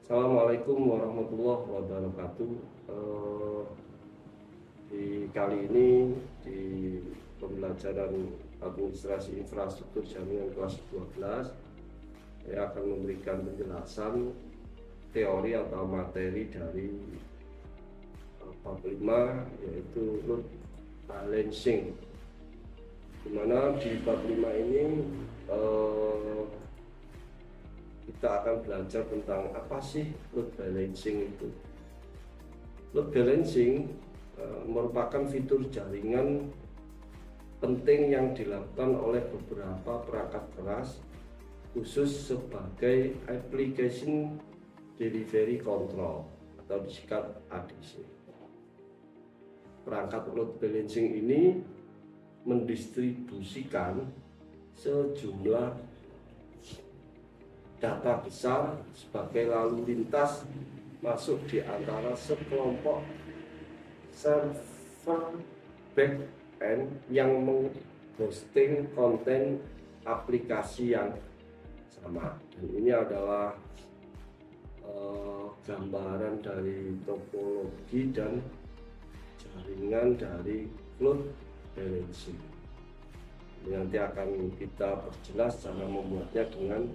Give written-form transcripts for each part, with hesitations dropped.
Assalamualaikum warahmatullahi wabarakatuh. Di kali ini di pembelajaran administrasi infrastruktur jaringan kelas 12, saya akan memberikan penjelasan teori atau materi dari bab 5, yaitu load balancing. Dimana di bab 5 ini kita akan belajar tentang apa sih load balancing itu. Load balancing merupakan fitur jaringan penting yang dilakukan oleh beberapa perangkat keras khusus sebagai application delivery control atau disingkat ADC. Perangkat load balancing ini mendistribusikan sejumlah data besar sebagai lalu lintas masuk di antara sekelompok server back-end yang menghosting konten aplikasi yang sama. Dan ini adalah gambaran dari topologi dan jaringan dari load balancing. Ini nanti akan kita perjelas cara membuatnya dengan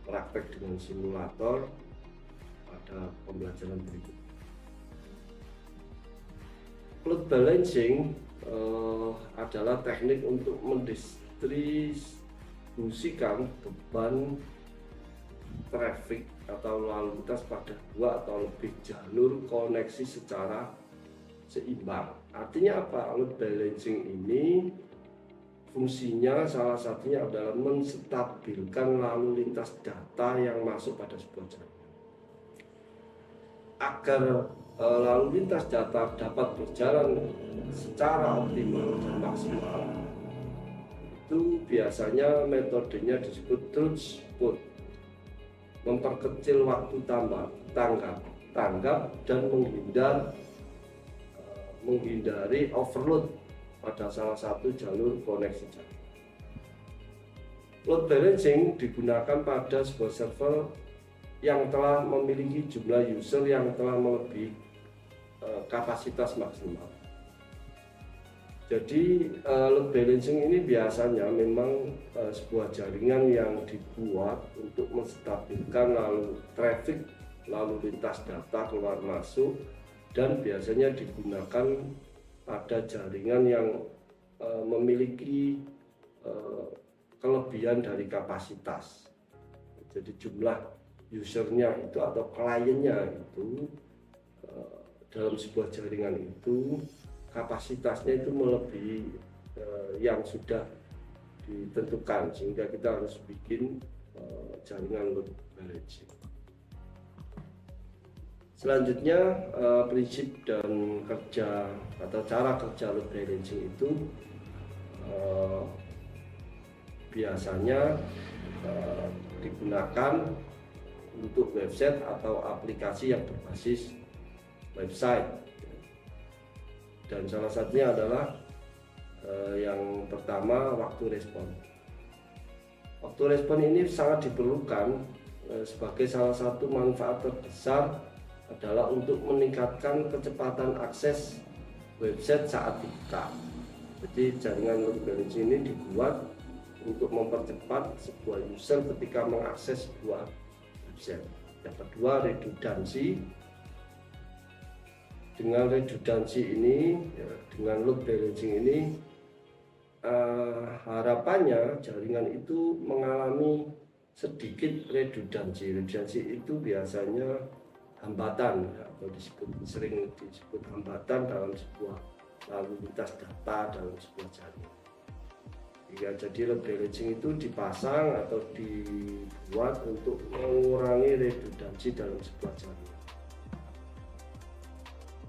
praktek dengan simulator pada pembelajaran berikut. Load balancing adalah teknik untuk mendistribusikan beban traffic atau lalu lintas pada dua atau lebih jalur koneksi secara seimbang. Artinya apa? Load balancing ini fungsinya salah satunya adalah menstabilkan lalu lintas data yang masuk pada sebuah jaringan. Agar lalu lintas data dapat berjalan secara optimal dan maksimal, itu biasanya metodenya disebut throughput, memperkecil waktu tanggap dan menghindari overload pada salah satu jalur koneksi jaringan. Load balancing digunakan pada sebuah server yang telah memiliki jumlah user yang telah melebihi kapasitas maksimal. Jadi load balancing ini biasanya memang sebuah jaringan yang dibuat untuk menstabilkan traffic lalu lintas data keluar masuk, dan biasanya digunakan pada jaringan yang memiliki kelebihan dari kapasitas. Jadi jumlah usernya itu atau kliennya itu dalam sebuah jaringan itu kapasitasnya itu melebihi yang sudah ditentukan, sehingga kita harus bikin jaringan load balancing. Selanjutnya prinsip dan kerja atau cara kerja load balancing itu biasanya digunakan untuk website atau aplikasi yang berbasis website, dan salah satunya adalah yang pertama, waktu respon. Waktu respon ini sangat diperlukan sebagai salah satu manfaat terbesar adalah untuk meningkatkan kecepatan akses website saat dibuka. Jadi jaringan load balancing ini dibuat untuk mempercepat sebuah user ketika mengakses sebuah website. Yang kedua, redundansi. Dengan redundansi ini, dengan load balancing ini, harapannya jaringan itu mengalami sedikit redundansi. Redundansi itu biasanya hambatan, atau sering disebut hambatan dalam sebuah lalu lintas data dalam sebuah jaringan. Jadi load balancing itu dipasang atau dibuat untuk mengurangi redundansi dalam sebuah jaringan.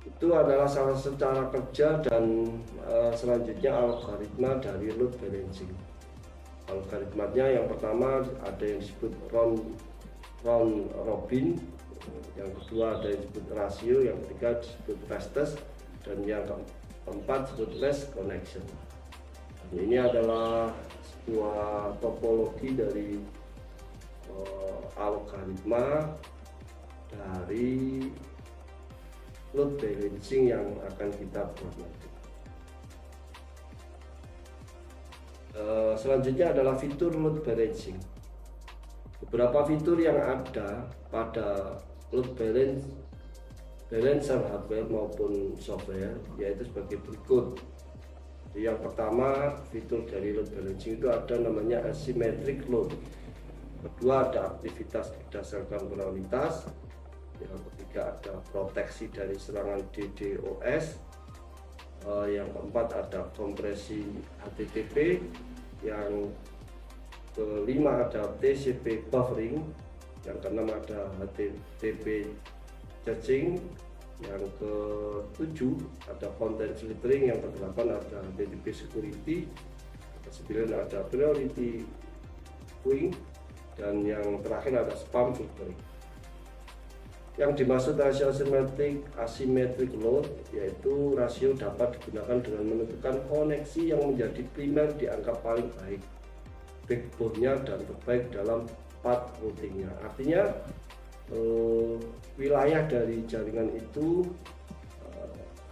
Itu adalah salah satu cara kerja, dan selanjutnya algoritma dari load balancing. Algoritmanya yang pertama ada yang disebut round robin, yang kedua ada yang disebut rasio, yang ketiga disebut fastest, dan yang keempat disebut less connection. Dan ini adalah sebuah topologi dari algoritma dari load balancing yang akan kita buat nanti. Selanjutnya adalah fitur load balancing. Beberapa fitur yang ada pada load balancer hardware maupun software yaitu sebagai berikut. Yang pertama, fitur dari load balancing itu ada namanya asymmetric load. Kedua, ada aktivitas berdasarkan prioritas. Yang ketiga, ada proteksi dari serangan DDoS. Yang keempat, ada kompresi HTTP. Yang kelima, ada TCP buffering. Yang keenam, ada HTTP caching. Yang ketujuh, ada content filtering. Yang kedelapan, ada HTTP security. Yang kesembilan, ada priority queuing. Dan yang terakhir ada spam filtering. Yang dimaksud rasio asymmetric load yaitu rasio dapat digunakan dengan menentukan koneksi yang menjadi primer dianggap paling baik, backbone-nya dan terbaik dalam path routing-nya. Artinya wilayah dari jaringan itu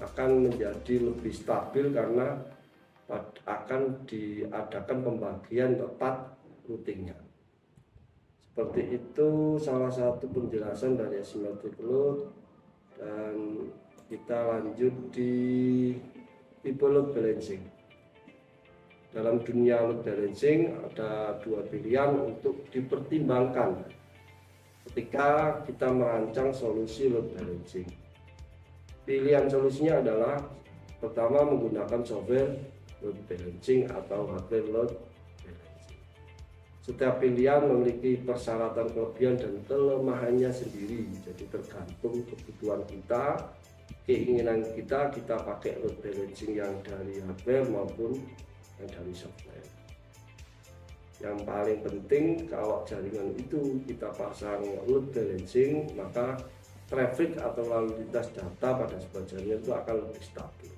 akan menjadi lebih stabil karena akan diadakan pembagian path routing-nya. Seperti itu salah satu penjelasan dari asymmetric load, dan kita lanjut di tipe load balancing. Dalam dunia load balancing ada dua pilihan untuk dipertimbangkan ketika kita merancang solusi load balancing. Pilihan solusinya adalah pertama, menggunakan software load balancing atau hardware load. Setiap pilihan memiliki persyaratan kelebihan dan kelemahannya sendiri, jadi tergantung kebutuhan kita, keinginan kita pakai load balancing yang dari hardware maupun yang dari software. Yang paling penting, kalau jaringan itu kita pasang load balancing, maka traffic atau lalu lintas data pada sebuah jaringan itu akan lebih stabil.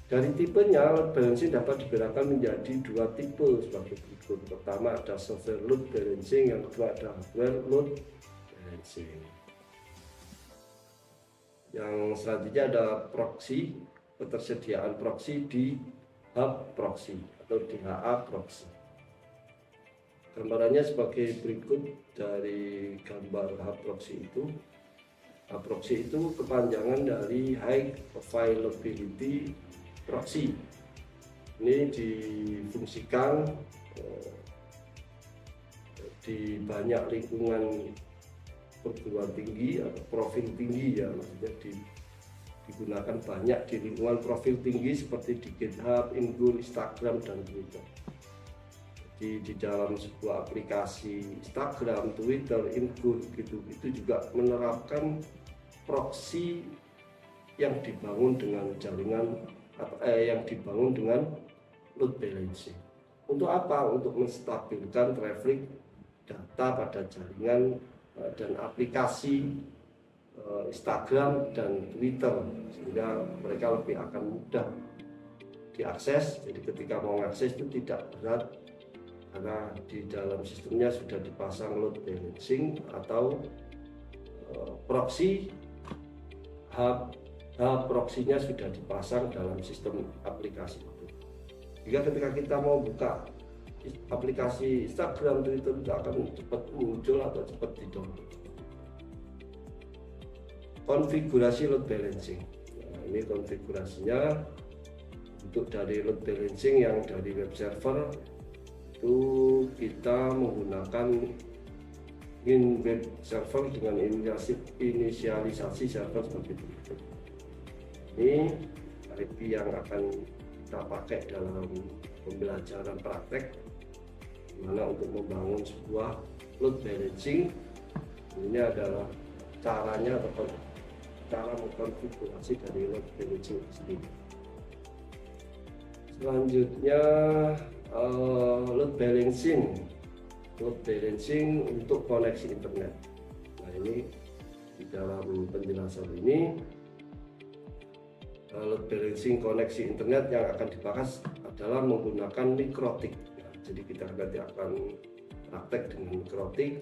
Dari tipenya, load balancing dapat dibedakan menjadi dua tipe sebagai berikut. Pertama, ada software load balancing, yang kedua ada hardware load balancing. Yang selanjutnya ada proxy, ketersediaan proxy di hub proxy atau DHA proxy. Gambarannya sebagai berikut dari gambar hub proxy itu. Hub proxy itu kepanjangan dari high availability proxy. Ini difungsikan di banyak lingkungan perguruan tinggi atau profil tinggi, ya, maksudnya digunakan banyak di lingkungan profil tinggi seperti di GitHub, Ingur, Instagram, dan Twitter. Jadi di dalam sebuah aplikasi Instagram, Twitter, Ingur gitu, itu juga menerapkan proxy yang dibangun dengan jaringan yang dibangun dengan load balancing. Untuk apa? Untuk menstabilkan traffic data pada jaringan dan aplikasi Instagram dan Twitter, sehingga mereka lebih akan mudah diakses. Jadi ketika mau mengakses itu tidak berat karena di dalam sistemnya sudah dipasang load balancing atau proxy. Hub proxy-nya sudah dipasang dalam sistem aplikasi itu. Jika ketika kita mau buka aplikasi Instagram, Twitter, itu akan cepat muncul atau cepat di-download. Konfigurasi load balancing. Nah, ini konfigurasinya. Untuk dari load balancing yang dari web server itu kita menggunakan web server dengan inisialisasi server seperti itu. Ini IP yang akan kita pakai dalam pembelajaran praktek, dimana untuk membangun sebuah load balancing. Ini adalah caranya atau cara mengkonfigurasi dari load balancing sendiri. Selanjutnya load balancing untuk koneksi internet. Nah, ini di dalam penjelasan ini load balancing koneksi internet yang akan dibahas adalah menggunakan mikrotik. Jadi kita nanti akan praktek dengan mikrotik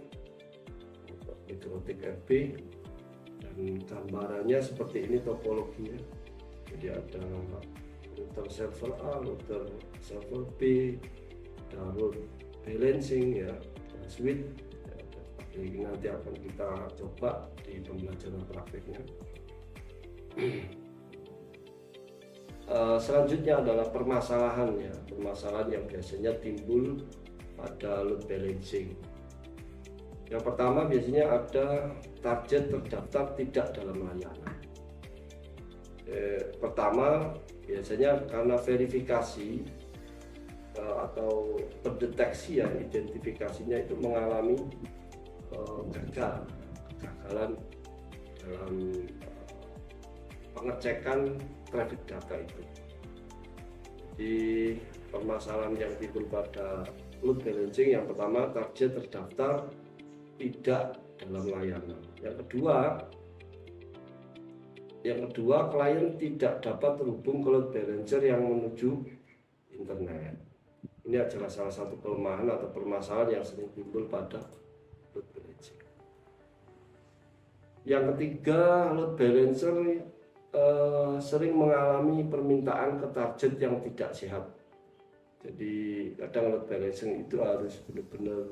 RB, dan gambarannya seperti ini topologinya. Jadi ada router server A, router server B, dan load balancing ya, switch ya. Jadi nanti akan kita coba di pembelajaran prakteknya. Selanjutnya adalah permasalahan yang biasanya timbul pada load balancing. Yang pertama biasanya ada target terdaftar tidak dalam layanan. Pertama biasanya karena verifikasi atau pendeteksian identifikasinya itu mengalami kegagalan dalam pengecekan traffic data itu. Di permasalahan yang timbul pada load balancing, yang pertama target terdaftar tidak dalam layanan. Yang kedua klien tidak dapat terhubung ke load balancer yang menuju internet. Ini adalah salah satu kelemahan atau permasalahan yang sering timbul pada load balancing. Yang ketiga, load balancer sering mengalami permintaan ke target yang tidak sehat. Jadi kadang load balancing itu harus benar-benar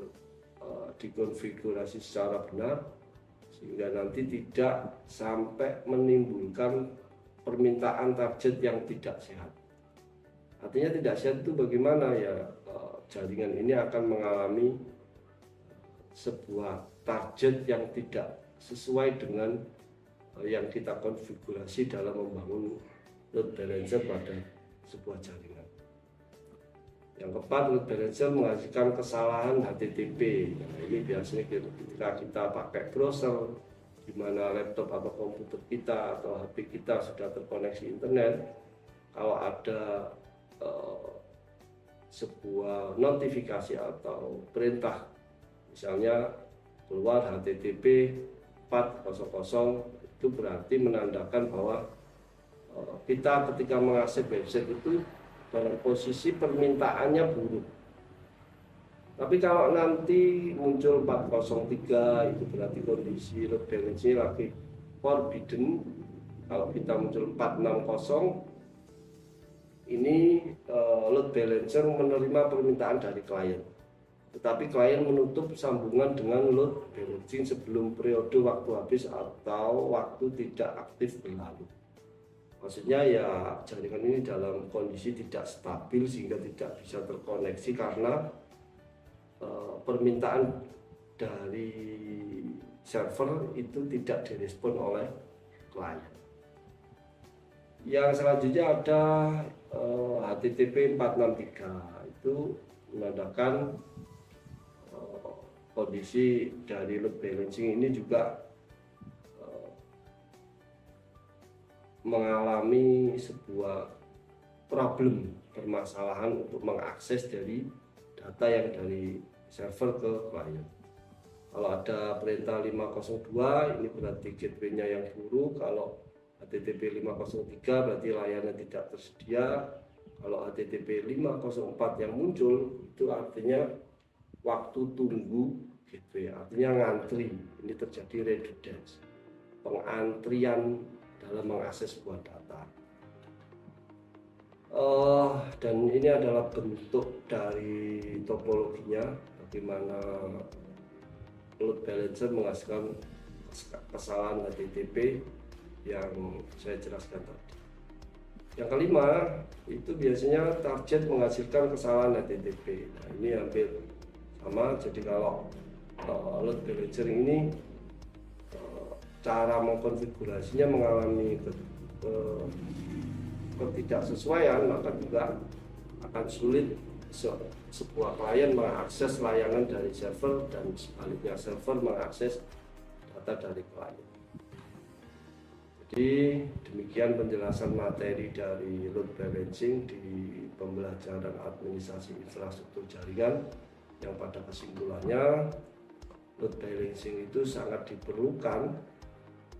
dikonfigurasi secara benar sehingga nanti tidak sampai menimbulkan permintaan target yang tidak sehat. Artinya tidak sehat itu bagaimana ya, jaringan ini akan mengalami sebuah target yang tidak sesuai dengan yang kita konfigurasi dalam membangun load balancer pada sebuah jaringan. Yang keempat, load balancer menghasilkan kesalahan HTTP. Nah, ini biasanya ketika kita pakai browser, di mana laptop atau komputer kita atau HP kita sudah terkoneksi internet, kalau ada sebuah notifikasi atau perintah, misalnya keluar HTTP 400, itu berarti menandakan bahwa kita ketika mengakses website itu dalam posisi permintaannya buruk. Tapi kalau nanti muncul 403, itu berarti kondisi load balancing lagi forbidden. Kalau kita muncul 460, ini load balancer menerima permintaan dari klien, tetapi klien menutup sambungan dengan load balancing sebelum periode waktu habis atau waktu tidak aktif berlalu. Maksudnya ya jaringan ini dalam kondisi tidak stabil sehingga tidak bisa terkoneksi karena permintaan dari server itu tidak direspon oleh klien. Yang selanjutnya ada HTTP 463, itu menandakan kondisi dari load balancing ini juga mengalami sebuah permasalahan untuk mengakses dari data yang dari server ke klien. Kalau ada perintah 502, ini berarti gateway-nya yang buruk. Kalau HTTP 503 berarti layanan tidak tersedia. Kalau HTTP 504 yang muncul, itu artinya waktu tunggu gateway, artinya ngantri. Ini terjadi redundance, pengantrian dalam mengakses sebuah data. Dan ini adalah bentuk dari topologinya, bagaimana load balancer menghasilkan kesalahan HTTP yang saya jelaskan tadi. Yang kelima, itu biasanya target menghasilkan kesalahan HTTP. Nah, ini hampir sama. Jadi kalau load balancer ini cara mengkonfigurasinya mengalami ketidaksesuaian, maka juga akan sulit sebuah klien mengakses layanan dari server dan sebaliknya server mengakses data dari klien. Jadi demikian penjelasan materi dari load balancing di pembelajaran administrasi infrastruktur jaringan, yang pada kesimpulannya load balancing itu sangat diperlukan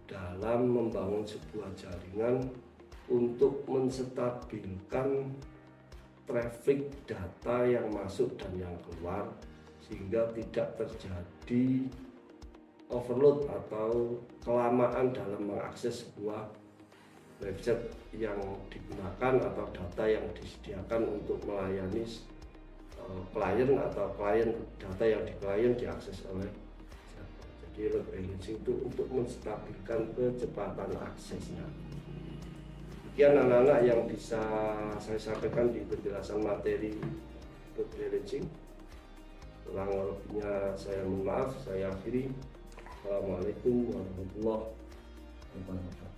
dalam membangun sebuah jaringan untuk menstabilkan traffic data yang masuk dan yang keluar, sehingga tidak terjadi overload atau kelamaan dalam mengakses sebuah website yang digunakan atau data yang disediakan untuk melayani klien atau data yang di klien diakses oleh server. Jadi load balancing itu untuk menstabilkan kecepatan aksesnya. Demikian anak-anak yang bisa saya sampaikan di penjelasan materi load balancing. Kurang lebihnya saya mohon maaf, saya akhiri. Assalamualaikum warahmatullahi wabarakatuh.